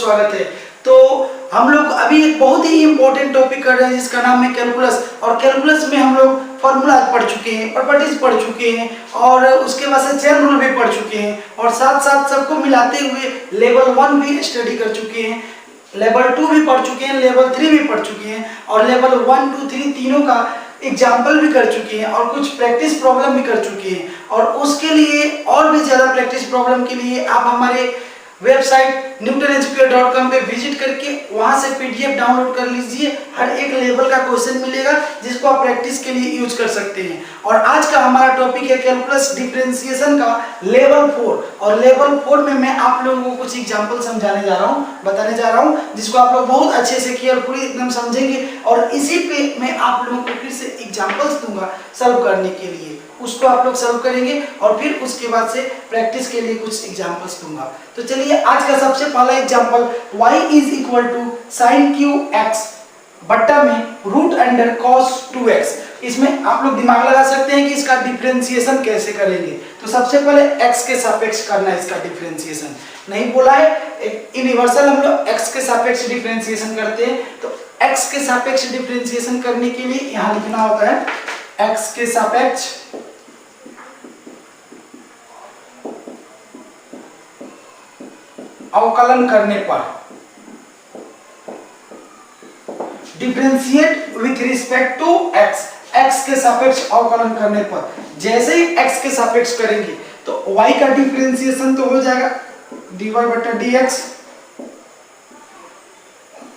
स्वागत है। तो हम लोग अभी एक बहुत ही इम्पोर्टेंट टॉपिक कर रहे हैं जिसका नाम है कैलकुलस। और कैलकुलस में हम लोग फॉर्मूला पढ़ चुके हैं, प्रॉपर्टीज पढ़ चुके हैं और उसके बाद से चेन रूल भी पढ़ चुके हैं और साथ साथ सबको मिलाते हुए लेवल 1 भी स्टडी कर चुके हैं, लेवल 2 भी पढ़ चुके हैं, लेवल 3 भी पढ़ चुके हैं और लेवल 1, 2, 3 तीनों का एग्जाम्पल भी कर चुके हैं और कुछ प्रैक्टिस प्रॉब्लम भी कर चुके हैं। और उसके लिए और भी ज़्यादा प्रैक्टिस प्रॉब्लम के लिए आप हमारे वेबसाइट newtoneducate.com पे विजिट करके वहां से पीडीएफ डाउनलोड कर लीजिए। हर एक लेवल का क्वेश्चन मिलेगा जिसको आप प्रैक्टिस के लिए यूज कर सकते हैं। और आज का हमारा टॉपिक है कैलकुलस डिफरेंशिएशन का लेवल 4। और लेवल 4 में मैं आप लोगों को कुछ एग्जांपल समझाने जा रहा हूँ, बताने जा रहा हूँ, जिसको आप लोग बहुत अच्छे से केयरफुली एकदम समझेंगे। और इसी पे मैं आप लोगों को फिर से एग्जाम्पल्स दूंगा सॉल्व करने के लिए, उसको आप लोग सॉल्व करेंगे और फिर उसके बाद से प्रैक्टिस के लिए कुछ एग्जांपल्स दूंगा। तो चलिए आज का सबसे पहला example y is equal to sine cube x बट्टा में रूट अंडर कॉस 2x। इसमें आप लोग दिमाग लगा सकते हैं कि इसका डिफरेंशिएशन कैसे करेंगे। तो सबसे पहले x के सापेक्ष करना है इसका डिफरेंशिएशन। नहीं बोला है यूनिवर्सल हम लोग x के सापेक्ष डिफरेंशिएशन करते हैं। तो x के सापेक्ष डिफरेंशिएशन करने के लिए यहाँ लिखना होता है x के सापेक्ष अवकलन करने पर, differentiate with respect to x, x के सापेक्ष अवकलन करने पर जैसे ही x के सापेक्ष करेंगे तो y का डिफरेंशिएशन तो हो जाएगा dy बटा dx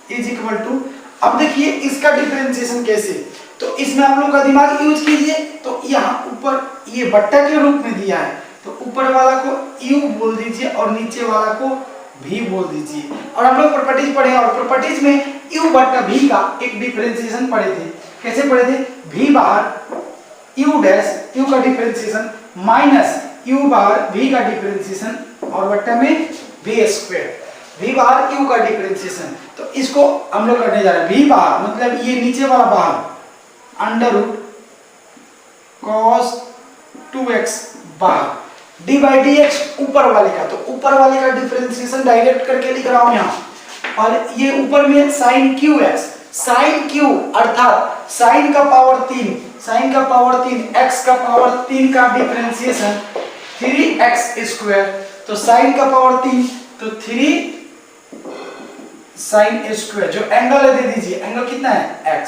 इज इक्वल टू। अब देखिए इसका डिफरेंशिएशन कैसे, तो इसमें आप लोग का दिमाग यूज कीजिए। तो यहाँ ऊपर ये बट्टा के रूप में दिया है तो ऊपर वाला को u बोल दीजिए और नीचे वाला को v बोल दीजिए। और हम लोग प्रॉपर्टीज पढ़े और प्रॉपर्टीज में u बट्टा v का एक डिफरेंशिएशन पढ़े थे। कैसे पढ़े थे? v बार u डैश u का डिफरेंशिएशन माइनस u बार v का डिफरेंशिएशन और बट्टा में v स्क्वायर v बार u का डिफरेंशिएशन। तो इसको हम लोग करने जा रहे हैं। v बार मतलब ये नीचे वाला बार अंडर रूट cos 2x बार डी बाई डी एक्स ऊपर वाले का, तो ऊपर वाले का डिफरेंशिएशन डायरेक्ट करके लिख रहा हूं यहाँ। और ये ऊपर में sine cube x, sine cube अर्थात साइन का पावर 3, साइन का पावर 3 एक्स का पावर 3 का डिफरेंशिएशन 3x स्क्वायर। तो साइन का पावर 3 तो 3 साइन स्क्वायर, जो एंगल है दे दीजिए, एंगल कितना है x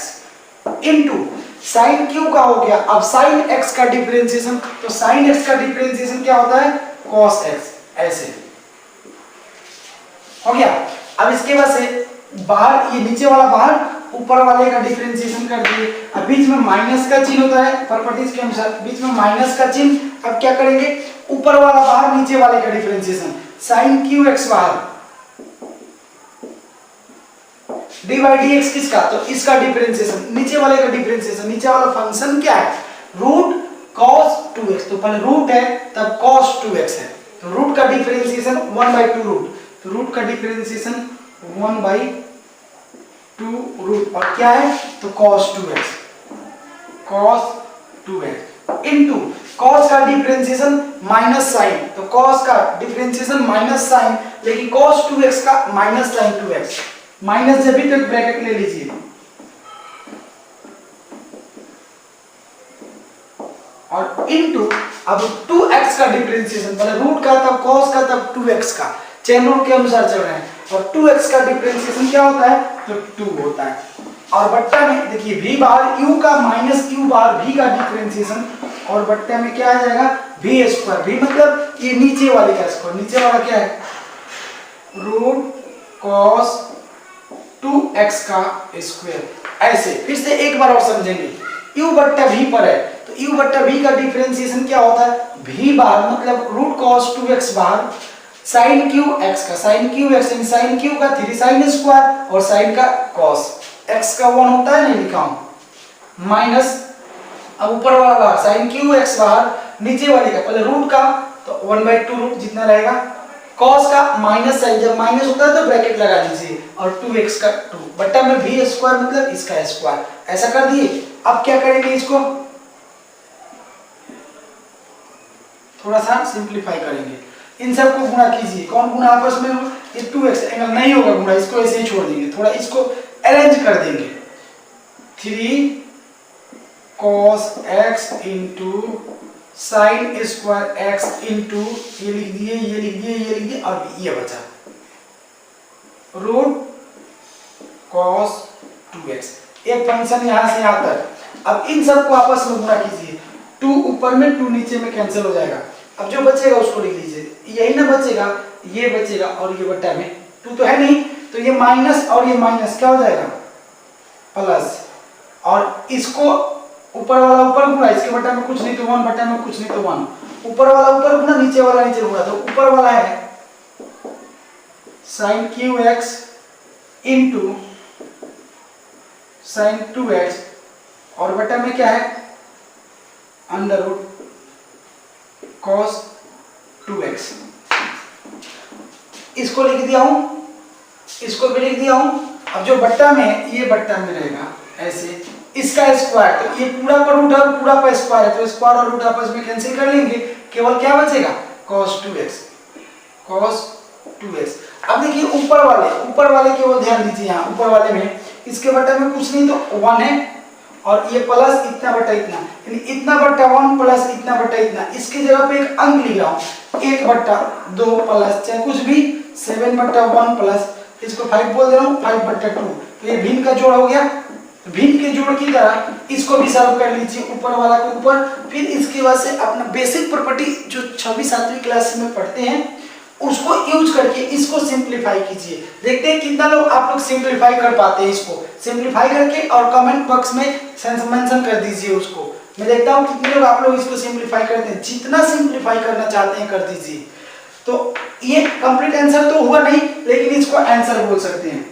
इनटू साइन क्यू का हो गया। अब साइन x का डिफरेंशिएशन, तो साइन x का डिफरेंशिएशन क्या होता है? cos x। ऐसे हो गया। अब इसके बाद से बाहर ये नीचे वाला बाहर ऊपर वाले का डिफरेंशिएशन कर दिए। अब बीच में माइनस का चिन्ह होता है प्रॉपर्टीज के अनुसार, बीच में माइनस का चिन्ह। अब क्या करेंगे? ऊपर वाला बाहर नीचे वाले का डिफरेंशिएशन, साइन क्यू एक्स बाहर डी बाई डी एक्स किसका? तो इसका डिफरेंशिएशन, नीचे वाले का डिफरेंशिएशन। नीचे वाला फंक्शन क्या है? Root cos 2x। तो पहले रूट है तब cos 2x है, तो रूट का डिफरेंशिएशन 1/2 रूट, तो रूट का डिफरेंशिएशन 1/2 रूट और क्या है? तो cos 2x, cos 2x into cos का डिफरेंशिएशन माइनस साइन, तो cos का डिफरेंशिएशन माइनस साइन, लेकिन cos 2x का माइनस साइन 2x, माइनस जब भी तक ब्रैकेट ले लीजिए। और इनटू अब 2x का डिफरेंशिएशन, पहले रूट का तब cos का तब 2x का, चेन रूल के अनुसार चल रहे हैं। और 2x का डिफरेंशिएशन क्या होता है? तो 2 होता है। और बट्टा में देखिए v बार u का माइनस u बार v का डिफरेंशिएशन और बट्टा में क्या आ जाएगा? v square. v मतलब ये नीचे वाले का स्क्वायर, नीचे वाला क्या है? रूट cos 2x का स्क्वायर। ऐसे फिर से एक बार और समझेंगे। u बट्टा v पर है तो u बट्टा v का डिफरेंशिएशन क्या होता है? v बार मतलब रूट cos 2x बार साइन क्यू x का, साइन क्यू x यानी साइन क्यू का 3 साइन स्क्वायर और साइन का cos x का 1 होता है, नहीं लिखा हूं, माइनस अब ऊपर वाला बार साइन क्यू x बार नीचे वाले का पहले रूट का तो 1/2 रूट जितना रहेगा, cos का माइनस साइन, जब माइनस होता है तो ब्रैकेट लगा दीजिए और 2x का 2 बट्टा में v स्क्वायर मतलब इसका स्क्वायर। ऐसा कर दिए। अब क्या करेंगे? इसको थोड़ा सा सिंपलीफाई करेंगे। इन सबको गुणा कीजिए। कौन गुणा आपस में? ये 2x एंगल नहीं होगा घुमा, इसको ऐसे ही छोड़ देंगे, थोड़ा इसको अरेंज कर देंगे। 3 cos x into sine square x into ये लिख दिए, ये लिख दिए, ये लिख दिए, और ये बचा रूट cos 2x। एक फंक्शन यहां से यहां तक। अब इन सबको आपस में गुणा कीजिए, 2 ऊपर में 2 नीचे में कैंसिल हो जाएगा। अब जो बचेगा उसको लिख लीजिए, यही ना बचेगा, ये बचेगा और ये बटा में 2 तो है नहीं, तो ये माइनस और ये माइनस क्या हो जाएगा प्लस, और इसको ऊपर वाला ऊपर गुणा, इसके बटा में कुछ नहीं तो 1, बटा में कुछ नहीं तो 1, ऊपर वाला ऊपर गुणा, नीचे वाला नीचे गुणा, तो ऊपर वाला है sin qx into sin 2x और बटा में क्या है अंडर रूट cos 2x। इसको लिख दिया हूं, इसको भी लिख दिया हूं। अब जो बट्टा में है ये बट्टा में रहेगा ऐसे, इसका स्क्वायर, तो ये पूरा पर रूट है, पूरा पर स्क्वायर है, तो स्क्वायर और रूट आपस में कैंसिल कर लेंगे, केवल क्या बचेगा cos 2x, cos 2x। अब देखिए ऊपर वाले केवल ध्यान दीजिए, यहाँ ऊपर वाले में इसके बट्टा में कुछ नहीं तो 1 है, और ये प्लस इतना बटा इतना, यानी इतना बट्टा 1 प्लस इतना बट्टा इतना, इसकी जगह पे एक अंक लिख रहा हूँ, 1 बट्टा 2 प्लस चाहे कुछ भी 7 बट्टा 1 प्लस, इसको 5 बोल दे रहा हूँ, 5 बट्टा 2, तो ये भिन्न का जोड़ हो गया। भिन्न के जोड़ की तरह इसको भी सॉल्व कर लीजिए, ऊपर वाला को ऊपर, फिर इसके बाद से अपना बेसिक प्रॉपर्टी जो 6वीं 7वीं क्लास में पढ़ते हैं उसको यूज करके इसको सिंप्लीफाई कीजिए। देखते हैं कितना लोग आप लोग सिंप्लीफाई कर पाते हैं। इसको सिंप्लीफाई करके और कमेंट बॉक्स में मेंशन कर दीजिए उसको, मैं देखता हूँ कितने लोग आप लोग इसको सिंप्लीफाई करते हैं। जितना सिंप्लीफाई करना चाहते हैं कर दीजिए। तो ये कंप्लीट आंसर तो हुआ नहीं, लेकिन इसको आंसर बोल सकते हैं।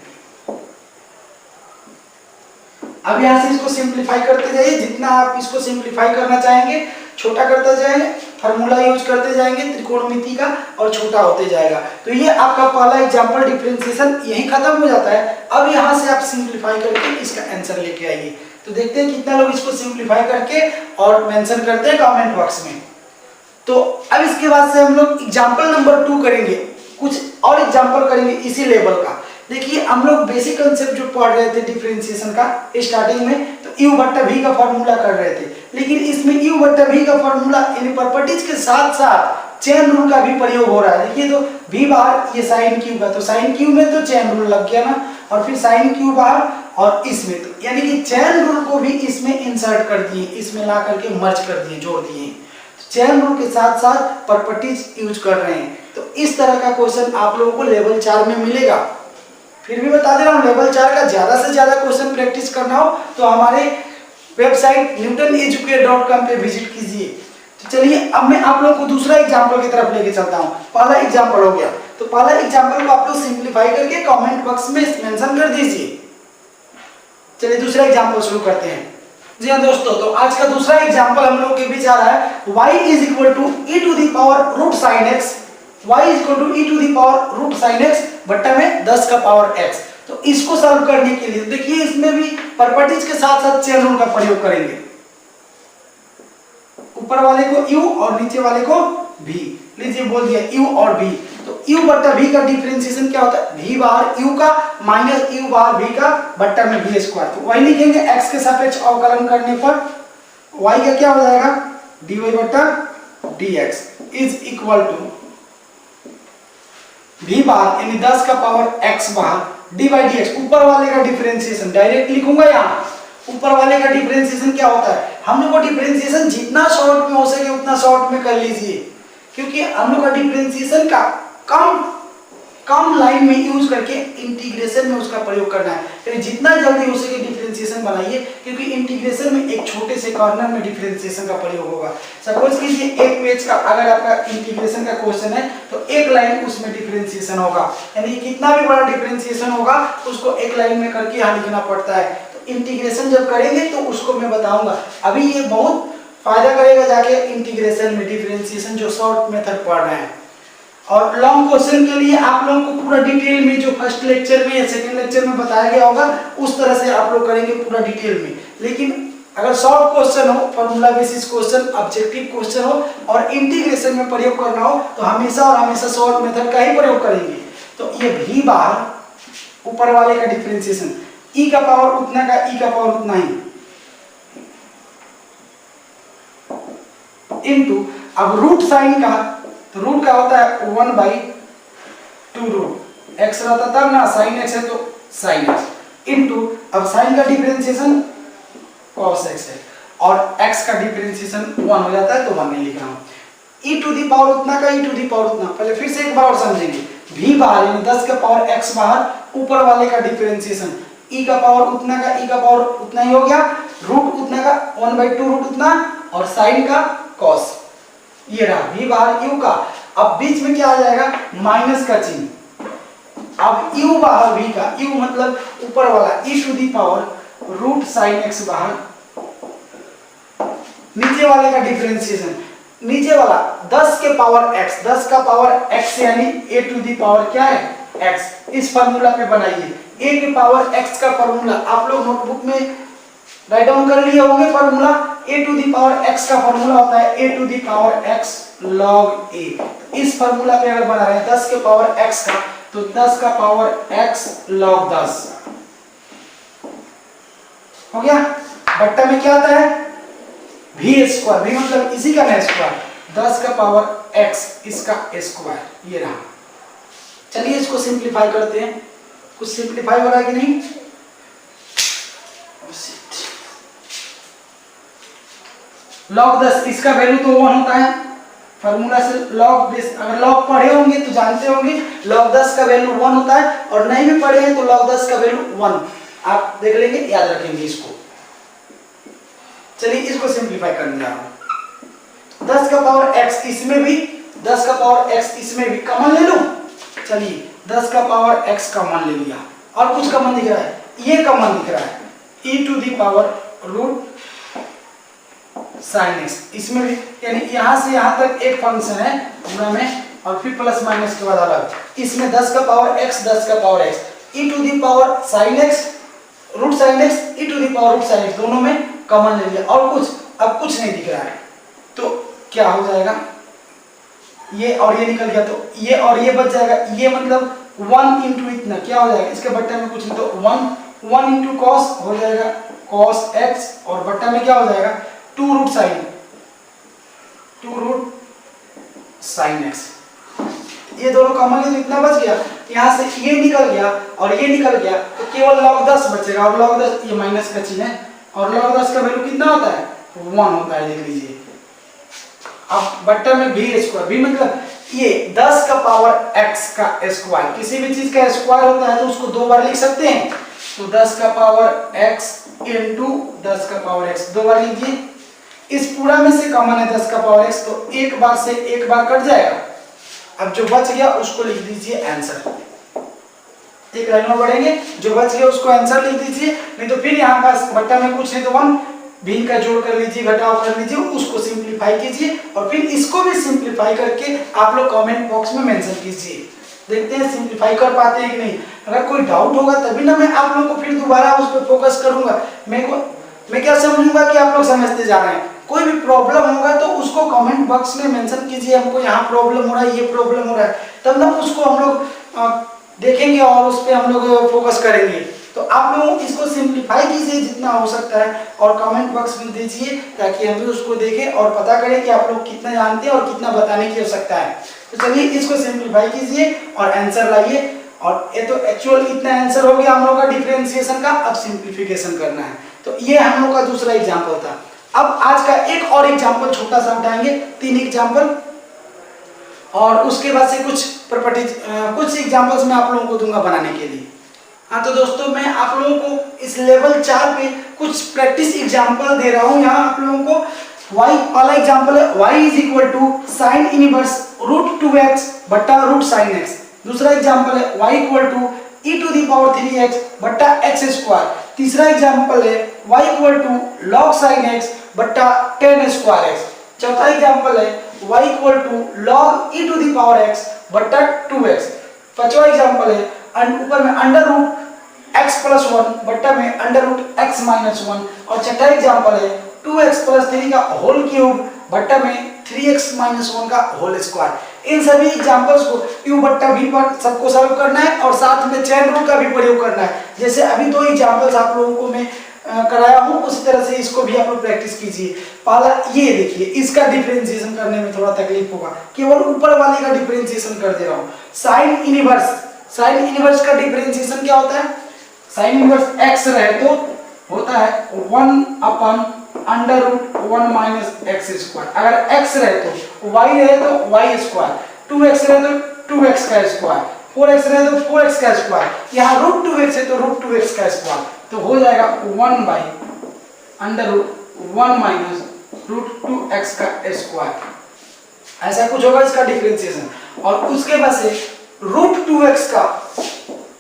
अब यहाँ से इसको सिंप्लीफाई करते जाइए, जितना आप इसको सिंप्लीफाई करना चाहेंगे छोटा करते जाएंगे, फार्मूला यूज करते जाएंगे त्रिकोणमिति का, और छोटा होते जाएगा। तो ये आपका पहला एग्जांपल डिफरेंशिएशन यही खत्म हो जाता है। अब यहाँ से आप सिंप्लीफाई करके इसका आंसर लेके आइए। तो देखते हैं कितना लोग इसको सिंप्लीफाई करके और मेंशन करते हैं कमेंट बॉक्स में। तो अब इसके बाद से हम लोग एग्जांपल नंबर 2 करेंगे, कुछ और एग्जांपल करेंगे इसी लेवल का। देखिए हम लोग बेसिक कंसेप्ट जो पढ़ रहे थे डिफरेंशिएशन का स्टार्टिंग में, तो u बट्टा v का फॉर्मूला कर रहे थे, लेकिन इसमें u बट्टा v का फॉर्मूला यानी प्रॉपर्टीज के साथ साथ चेन रूल का भी प्रयोग हो रहा है। देखिए तो v बाहर ये साइन q का, तो साइन q में तो चेन रूल लग गया ना, और फिर साइन q बाहर और इसमें, तो यानी कि चेन रूल को भी इसमें इंसर्ट कर दिए, इसमें ला करके मर्ज कर दिए, जोड़ दिए। चेन रूल के साथ साथ प्रॉपर्टीज यूज कर रहे हैं। तो इस तरह का क्वेश्चन आप लोगों को लेवल 4 में मिलेगा। फिर भी बता दे रहा हूँ, लेवल 4 का ज्यादा से ज्यादा क्वेश्चन प्रैक्टिस करना हो तो हमारे वेबसाइट newtoneducate.com पे विजिट कीजिए। तो चलिए अब मैं आप लोगों को दूसरा एग्जांपल की तरफ लेके चलता हूँ। पहला एग्जांपल हो गया, तो पहला एग्जांपल को आप लोग सिंप्लीफाई करके कमेंट बॉक्स में मेंशन कर दीजिए। चलिए दूसरा एग्जांपल शुरू करते हैं। जी हाँ दोस्तों, तो आज का दूसरा एग्जांपल हम लोग के बीच आ रहा है y is equal to e to the power root sin x, y is equal to e to the power root sin x बट्टा में 10 का पावर x। तो इसको सॉल्व करने के लिए देखिए इसमें भी प्रॉपर्टीज के साथ साथ चेन रूल का प्रयोग करेंगे। ऊपर वाले को u और नीचे वाले को v, लीजिए बोल दिया u और v। तो u बट्टा v का डिफरेंशिएशन क्या होता है, v बाहर u का माइनस u बाहर v का बट्टा में v स्क्वायर। तो y लिखेंगे x के सापेक्ष अवकलन करने पर y का क्या हो जाएगा dy बट्टा dx is equal to v बार यानी 10 का पावर x बाहर dy dx। ऊपर वाले का डिफरेंशिएशन डायरेक्ट लिखूंगा यहाँ। ऊपर वाले का डिफरेंशिएशन क्या होता है, हम लोग को डिफरेंशिएशन जितना शॉर्ट में हो सके उतना शॉर्ट में कर लीजिए, क्योंकि हम लोग का डिफरेंशिएशन का कम लाइन में यूज करके इंटीग्रेशन में उसका प्रयोग करना है। यानी जितना जल्दी हो सके डिफरेंशिएशन बनाइए, क्योंकि इंटीग्रेशन में एक छोटे से कॉर्नर में डिफरेंशिएशन का प्रयोग होगा। सपोज कीजिए एक पेज का अगर आपका इंटीग्रेशन का क्वेश्चन है तो एक लाइन उसमें डिफरेंशिएशन होगा, यानी कितना भी बड़ा डिफरेंशिएशन होगा उसको एक लाइन में करके यहाँ लिखना पड़ता है। तो इंटीग्रेशन जब करेंगे तो उसको मैं बताऊंगा। अभी ये बहुत फायदा करेगा जाके इंटीग्रेशन में, डिफरेंशिएशन जो शॉर्ट मेथड पढ़ रहे हैं। और लॉन्ग क्वेश्चन के लिए आप लोगों को पूरा डिटेल में जो फर्स्ट लेक्चर में या सेकंड लेक्चर में बताया गया होगा उस तरह से आप लोग करेंगे पूरा डिटेल में। लेकिन अगर शॉर्ट क्वेश्चन हो, formula basis question, objective question हो और इंटीग्रेशन में प्रयोग करना हो तो हमेशा और हमेशा शॉर्ट मेथड का ही प्रयोग करेंगे। तो ये भी बाहर ऊपर वाले का डिफरेंशिएशन, ई का पावर उतना का ई का पावर उतना ही इनटू, अब रूट साइन का, तो रूट का होता है 1/2 रूट एक्स रहता तब ना, साइन एक्स है तो साइन एक्स इनटू, अब साइन का डिफरेंशिएशन cos x है और x का डिफरेंशिएशन 1 हो जाता है तो 1 नहीं लिख रहा हूं। e टू दी पावर उतना का e टू दी पावर उतना, पहले फिर से एक बार और समझेंगे। v बाहर यानी 10 का पावर x बाहर, ऊपर वाले का डिफरेंशिएशन e का पावर उतना का e का पावर उतना ही हो गया, रूट उतना का 1/2 रूट उतना, और साइन का cos, ये रहा v बाहर u का। अब बीच में क्या आ जाएगा, माइनस का चिन्ह। अब u बाहर v का, u मतलब ऊपर वाला e to the power root sine x बाहर, नीचे वाले का डिफरेंशिएशन, नीचे वाला 10 के पावर x, 10 का पावर x यानी a टू दी पावर क्या है x, इस फार्मूला पे बनाइए। a के पावर x का फार्मूला आप लोग नोटबुक में राइट डाउन कर लिए होंगे। Formula a to the power x का फार्मूला होता है a to the power x log a। इस फार्मूला पे अगर बना रहे हैं 10 के पावर x का, तो 10 का पावर x log 10 हो गया। बट्टा में क्या आता है v स्क्वायर, v मतलब इसी का ना स्क्वायर, 10 का पावर x इसका स्क्वायर, ये रहा। चलिए इसको सिंपलीफाई करते हैं, कुछ सिंपलीफाई हो रहा है कि नहीं। log 10 इसका वैल्यू तो 1 होता है, फार्मूला से log 10 अगर log पढ़े होंगे तो जानते होंगे log 10 का वैल्यू 1 होता है, और नहीं भी पढ़े हैं तो log 10 का वैल्यू 1 आप देख लेंगे, याद रखेंगे इसको। चलिए इसको सिंपलीफाई करने जा रहा हूं। 10 का पावर x इसमें भी, 10 का पावर x इसमें भी, कॉमन ले लूं। चलिए 10 का पावर x कॉमन ले लिया, और कुछ कॉमन दिख रहा है, ये कॉमन दिख रहा है e to the power root sine x, इसमें भी यानी यहां से यहां तक एक फंक्शन है पूरा में, और फिर प्लस माइनस के बाद अलग, इसमें 10 का पावर x, 10 का power x, e to the power sine x root sine x, e to the power root sine x, दोनों में कॉमन ले लिया, और कुछ अब कुछ नहीं दिख रहा है, तो क्या हो जाएगा, ये और ये निकल गया, तो ये और ये बच जाएगा, ये मतलब 1 इंटू इतना क्या हो जाएगा, इसके बट्टे में कुछ नहीं तो 1 इंटू कॉस हो जाएगा कॉस x, और बट्टा में क्या हो जाएगा 2 रूट साइन x, ये दोनों कॉमन ले तो इतना बच गया, यहाँ से ये निकल गया और ये निकल गया, तो केवल log 10 बचेगा, और log 10 ये माइनस का चिन्ह है, और log 10 का वैल्यू कितना होता है 1 होता है, देख लीजिए। अब बट्टा में v स्क्वायर, v मतलब ये 10 का पावर x का स्क्वायर, किसी भी चीज का स्क्वायर होता है तो उसको 2 बार लिख सकते हैं, तो 10 का पावर x इंटू 10 का पावर x 2 बार लीजिए। इस पूरा में से कॉमन है 10 का पावर x, तो एक बार से एक बार कट जाएगा, अब जो बच गया उसको लिख दीजिए आंसर, एक लाइन और बढ़ेंगे, जो बच गया उसको आंसर लिख दीजिए, नहीं तो फिर यहाँ पास बट्टा में कुछ नहीं तो 1 भिन्न का जोड़ कर लीजिए, घटाव कर लीजिए, उसको सिंपलीफाई कीजिए, और फिर इसको भी सिंपलीफाई करके आप लोग कमेंट बॉक्स में मेंशन कीजिए, देखते हैं सिंपलीफाई कर पाते हैं कि नहीं। अगर कोई डाउट होगा तभी ना मैं आप लोगों को फिर दोबारा उस पर फोकस करूंगा, मैं क्या समझूंगा कि आप लोग समझते जा रहे हैं। कोई भी प्रॉब्लम होगा तो उसको कमेंट बॉक्स में मेंशन कीजिए, हमको यहाँ प्रॉब्लम हो रहा है, ये प्रॉब्लम हो रहा है, तब ना उसको हम लोग देखेंगे और उस पर हम लोग फोकस करेंगे। तो आप लोग इसको सिंपलीफाई कीजिए जितना हो सकता है, और कमेंट बॉक्स में दीजिए ताकि हम भी उसको देखें और पता करें कि आप लोग कितना जानते हैं और कितना बताने की आवश्यकता है। तो चलिए इसको सिंपलीफाई कीजिए और आंसर लाइए, और ये तो एक्चुअल इतना आंसर हो गया हम लोग का डिफरेंशिएशन का, अब सिंपलीफिकेशन करना है। तो ये हम लोग का दूसरा एग्जाम्पल था। अब आज का एक और एग्जाम्पल छोटा सा उठाएंगे, 3 एग्जाम्पल, और उसके बाद से कुछ प्रॉपर्टीज कुछ एग्जाम्पल्स मैं आप लोगों को दूंगा बनाने के लिए। हाँ तो दोस्तों मैं आप लोगों को इस लेवल 4 पे कुछ प्रैक्टिस एग्जाम्पल दे रहा हूँ। यहाँ आप लोगों को y वाला एग्जाम्पल है, y is equal to sine inverse root 2x बट्टा रूट साइन x। दूसरा एग्जाम्पल है y equal to e to the power 3x बट्टा x स्क्वायर। तीसरा एग्जाम्पल है y equal to log sine x बट्टा tan square x। चौथा example है y equal to log e to the power x बट्टा 2x। पांचवा example है ऊपर में अंडर रूट x प्लस 1 बट्टा में अंडर रूट x माइनस 1। और छठा एग्जाम्पल है 2x प्लस 3 का होल क्यूब बट्टा में 3x माइनस 1 का होल स्क्वायर। इन सभी एग्जांपल्स को u बट्टा v पर सबको सॉल्व करना है और साथ में चेन रूल का भी प्रयोग करना है। जैसे अभी 2 एग्जांपल्स आप लोगों को मैं कराया हूं, उसी तरह से इसको भी आप लोग प्रैक्टिस कीजिए। पहला ये देखिए, इसका डिफरेंशिएशन करने में थोड़ा तकलीफ होगा, केवल ऊपर वाले का डिफरेंशिएशन कर दे रहा हूं। साइन इनवर्स का डिफरेंशिएशन क्या होता है? साइन इनवर्स x रहे तो होता है 1/√1 माइनस एक्स स्क्वायर। अगर x रहे तो y रहे तो y स्क्वायर, 2x रहे तो 2x का स्क्वायर, 4x रहे तो 4x का स्क्वायर, यहाँ √2x है तो √2x का स्क्वायर, तो हो जाएगा 1/√1 माइनस √2x का स्क्वायर। ऐसा कुछ होगा इसका डिफरेंशिएशन। और उसके बाद से √2x का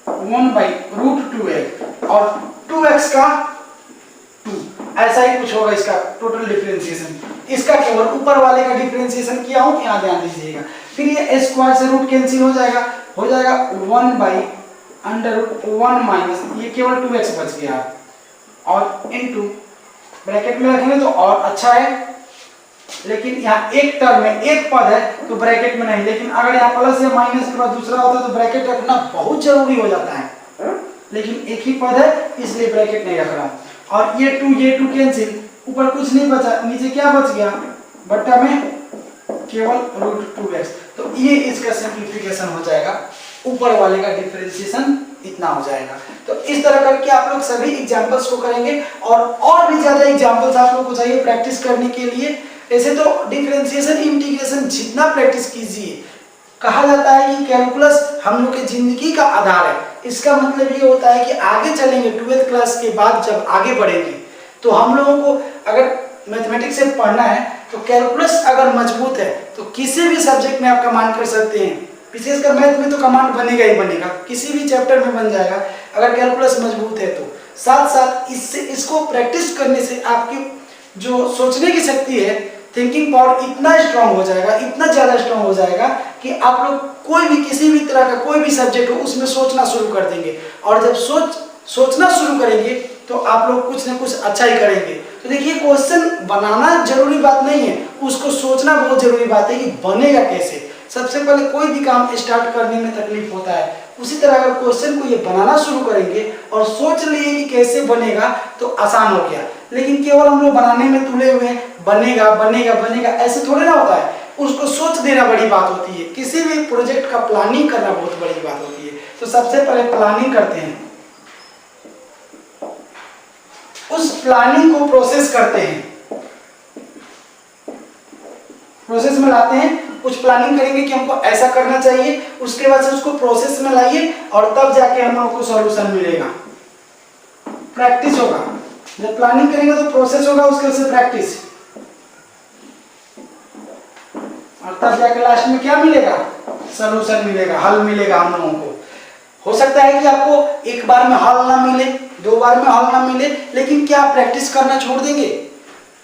1/√2x और 2x का 2, ऐसा ही कुछ होगा इसका टोटल डिफरेंशिएशन। इसका केवल ऊपर वाले का डिफरेंशिएशन किया हूं, यहाँ ध्यान दीजिएगा। फिर ये स्क्वायर से रूट कैंसिल हो जाएगा 1/√1 माइनस, ये केवल 2x बच गया और इनटू ब्रैकेट में रखेंगे तो और अच्छा है, लेकिन यहाँ एक टर्म में एक पद है तो ब्रैकेट में नहीं, लेकिन अगर यहाँ प्लस या माइनस के बाद दूसरा होता तो ब्रैकेट रखना बहुत जरूरी हो जाता है, लेकिन एक ही पद है इसलिए ब्रैकेट नहीं रख रहा हूँ। और ये 2 कैंसिल, ऊपर कुछ नहीं बचा, नीचे क्या बच गया? बट्टा में केवल √2x, तो ये इसका सिंप्लीफिकेशन हो जाएगा, ऊपर वाले का डिफरेंशिएशन इतना हो जाएगा। तो इस तरह करके आप लोग सभी एग्जांपल्स को करेंगे और भी ज्यादा एग्जांपल्स आप लोग को चाहिए प्रैक्टिस करने के लिए। ऐसे तो डिफरेंशिएशन इंटीग्रेशन जितना प्रैक्टिस कीजिए, कहा जाता है कि कैलकुलस हम लोग की जिंदगी का आधार है। इसका मतलब ये होता है कि आगे चलेंगे 12th क्लास के बाद जब आगे बढ़ेंगे तो हम लोगों को अगर मैथमेटिक्स से पढ़ना है तो कैलकुलस अगर मजबूत है तो किसी भी सब्जेक्ट में आप कमांड कर सकते हैं। विशेषकर मैथ में तो कमांड बनेगा ही बनेगा, किसी भी चैप्टर में बन जाएगा अगर कैलकुलस मजबूत है तो। साथ साथ इसको प्रैक्टिस करने से आपकी जो सोचने की शक्ति है, थिंकिंग पावर इतना स्ट्रांग हो जाएगा, इतना ज़्यादा स्ट्रांग हो जाएगा कि आप लोग कोई भी किसी भी तरह का कोई भी सब्जेक्ट हो उसमें सोचना शुरू कर देंगे। और जब सोचना शुरू करेंगे तो आप लोग कुछ ना कुछ अच्छा ही करेंगे। तो देखिए, क्वेश्चन बनाना जरूरी बात नहीं है, उसको सोचना बहुत जरूरी बात है कि बनेगा कैसे। सबसे पहले कोई भी काम स्टार्ट करने में तकलीफ होता है, उसी तरह अगर क्वेश्चन को ये बनाना शुरू करेंगे और सोच लिए कि कैसे बनेगा तो आसान हो गया। लेकिन केवल हम लोग बनाने में तुले हुए हैं, बनेगा बनेगा बनेगा, ऐसे थोड़े ना होता है। उसको सोच देना बड़ी बात होती है, किसी भी प्रोजेक्ट का प्लानिंग करना बहुत बड़ी बात होती है। तो सबसे पहले प्लानिंग करते हैं, उस प्लानिंग को प्रोसेस करते हैं, प्रोसेस में लाते हैं। कुछ प्लानिंग करेंगे कि हमको ऐसा करना चाहिए, उसके बाद से उसको प्रोसेस में लाइए और तब जाके हम लोगों को सॉल्यूशन मिलेगा। प्रैक्टिस होगा, जब प्लानिंग करेंगे तो प्रोसेस होगा, उसके बाद से प्रैक्टिस, और तब जाके लास्ट में क्या मिलेगा? सॉल्यूशन मिलेगा, हल मिलेगा हम लोगों को। हो सकता है कि आपको एक बार में हल ना मिले, 2 बार में हल ना मिले, लेकिन क्या आप प्रैक्टिस करना छोड़ देंगे?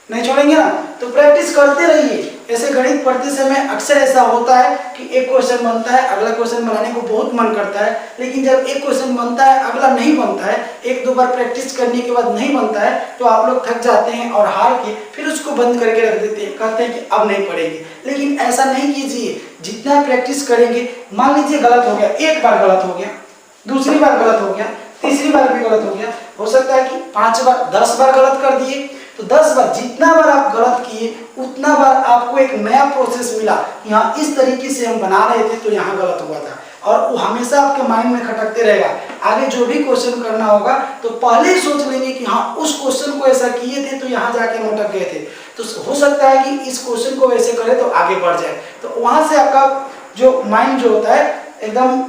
नहीं छोड़ेंगे ना, तो प्रैक्टिस करते रहिए। ऐसे गणित पढ़ते समय अक्सर ऐसा होता है कि एक क्वेश्चन बनता है, अगला क्वेश्चन बनाने को बहुत मन करता है, लेकिन जब एक क्वेश्चन बनता है अगला नहीं बनता है, 1-2 बार प्रैक्टिस करने के बाद नहीं बनता है, तो आप लोग थक जाते हैं और हार के फिर उसको बंद करके रख देते हैं, कहते हैं कि अब नहीं पढ़ेंगे। लेकिन ऐसा नहीं कीजिए, जितना प्रैक्टिस करेंगे, मान लीजिए गलत हो गया, एक बार गलत हो गया, दूसरी बार गलत हो गया, तीसरी बार भी गलत हो गया, हो सकता है कि 5 बार 10 बार गलत कर दिए, तो 10 बार जितना बार आप गलत किए उतना बार आपको एक नया प्रोसेस मिला। यहाँ इस तरीके से हम बना रहे थे तो यहाँ गलत हुआ था, और वो हमेशा आपके माइंड में खटकते रहेगा। आगे जो भी क्वेश्चन करना होगा तो पहले ही सोच लेंगे कि हाँ, उस क्वेश्चन को ऐसा किए थे तो यहाँ जाके हम अटक गए थे, तो हो सकता है कि इस क्वेश्चन को वैसे करें तो आगे बढ़ जाए। तो वहाँ से आपका जो माइंड जो होता है एकदम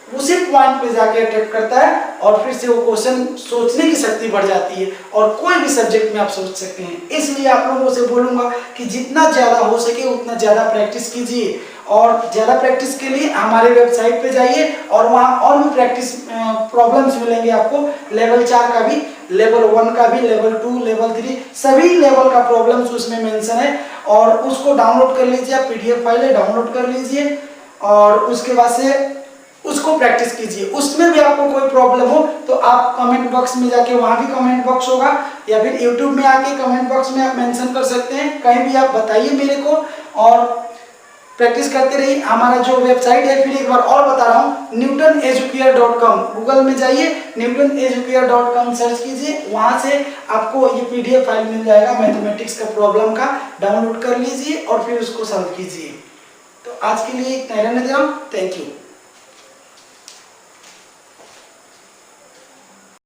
उसी पॉइंट पे जाके अटैक करता है, और फिर से वो क्वेश्चन सोचने की शक्ति बढ़ जाती है और कोई भी सब्जेक्ट में आप सोच सकते हैं। इसलिए आप लोगों से बोलूँगा कि जितना ज़्यादा हो सके उतना ज़्यादा प्रैक्टिस कीजिए, और ज़्यादा प्रैक्टिस के लिए हमारे वेबसाइट पे जाइए और वहाँ और भी प्रैक्टिस प्रॉब्लम्स मिलेंगे आपको, लेवल 4 का भी, लेवल 1 का भी, लेवल 2, लेवल 3, सभी लेवल का प्रॉब्लम्स उसमें मेंशन है, और उसको डाउनलोड कर लीजिए। आप PDF फाइल है, डाउनलोड कर लीजिए और उसके बाद से उसको प्रैक्टिस कीजिए। उसमें भी आपको कोई प्रॉब्लम हो तो आप कमेंट बॉक्स में जाके, वहाँ भी कमेंट बॉक्स होगा, या फिर YouTube में आके कमेंट बॉक्स में आप मेंशन कर सकते हैं, कहीं भी आप बताइए मेरे को, और प्रैक्टिस करते रहिए। हमारा जो वेबसाइट है फिर एक बार और बता रहा हूँ, newtoneducare.com, गूगल में जाइए, newtoneducare.com सर्च कीजिए, वहाँ से आपको ये PDF फाइल मिल जाएगा मैथमेटिक्स का प्रॉब्लम का, डाउनलोड कर लीजिए और फिर उसको सॉल्व कीजिए। तो आज के लिए इतना रहने दे रहा हूँ, थैंक यू।